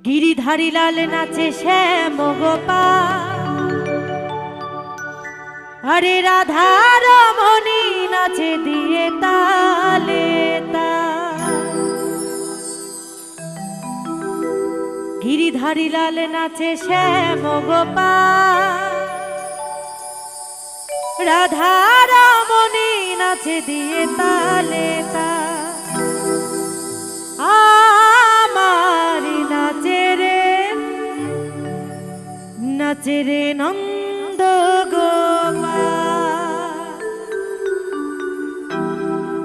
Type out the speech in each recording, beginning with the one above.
গিরিধারী লাল নাচে শ্যাম গোপাল, আরে রাধা রমণী নাচে দিয়ে তালে তাল। গিরিধারী লাল নাচে শ্যাম গোপাল, রাধা রমণী নাচে দিয়ে তালে তাল। আমার নাচে রে নন্দ গোপাল।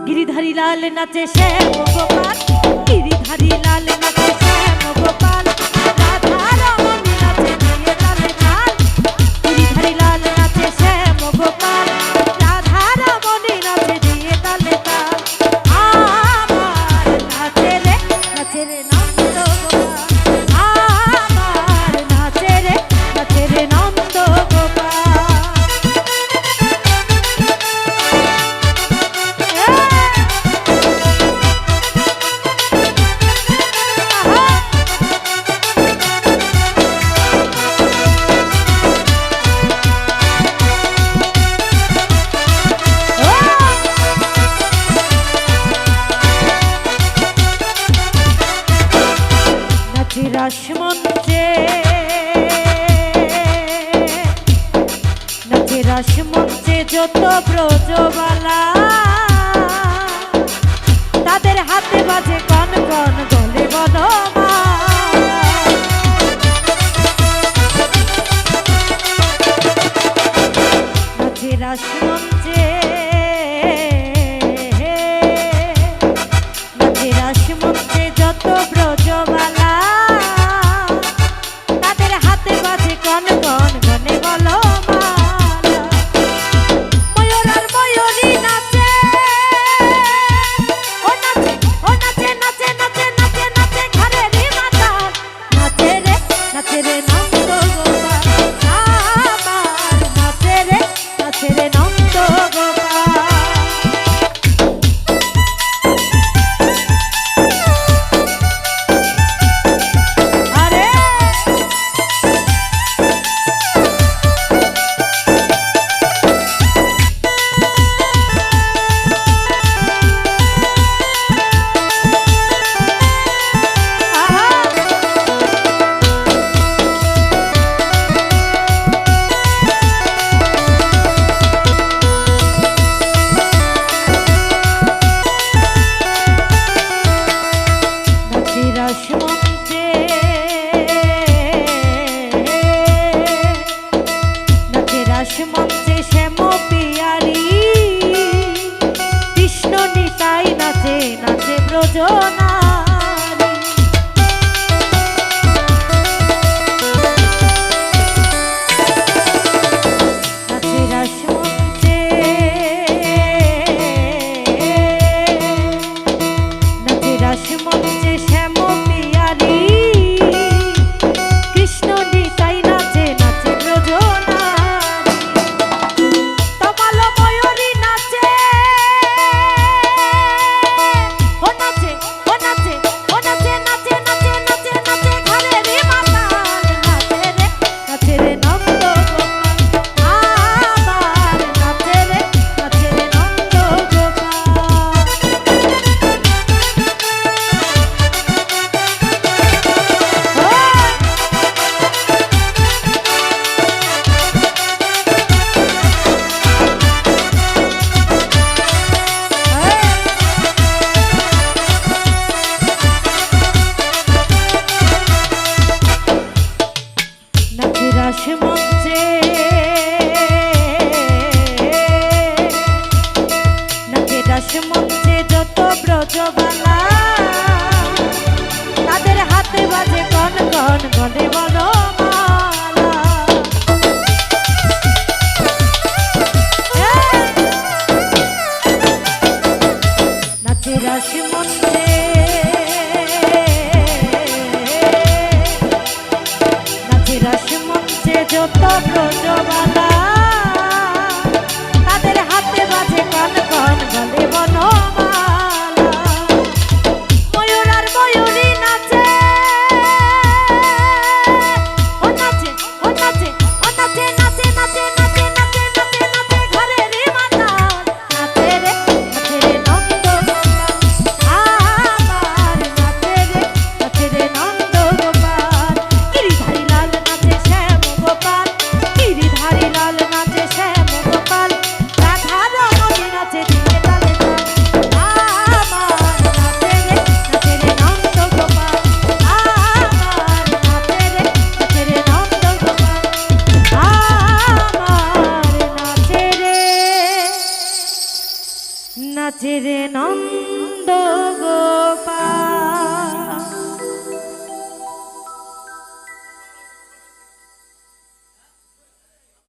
গিরিধারী লাল নাচে শ্যাম গোপাল, গিরিধারী লাল নাচে শ্যাম গোপাল, রাধা রমণী নাচে দিয়ে তালে তাল। গিরিধারী লাল নাচে শ্যাম গোপাল, রাধা রমণী নাচে দিয়ে তালে তাল। আমার নাচে রে নন্দ গোপাল, আমার নাচে রে নন্দ গোপাল। রাসমঞ্চে নাচে রাসমঞ্চে যত ব্রজবালা, তাদের হাতে বাজে কন কন গলে বনমালা। নাচে রাসমঞ্চে নাচে রাসমঞ্চে যত ব্রজবালা, কন কন গনে বলো মালা। ময়ূর আর ময়ূরী নাচে, ও নাচে ও নাচে নাচে নাচে নাচে নাচে ঘরেরই মাতাল। নাচে রে নন্দ গোপাল, আমার নাচে রে নন্দ গোপাল। রাসমঞ্চে শ্যাম পিয়ারি, কৃষ্ণ নিতাই নাচে নাচে ব্রজনারী। নাচে রাসমঞ্চে নাচে রাসমঞ্চে শ্যাম পিয়ারি, কৃষ্ণ নিতাই নাচে নাচে ব্রজনারী। নাচে রে নন্দ গো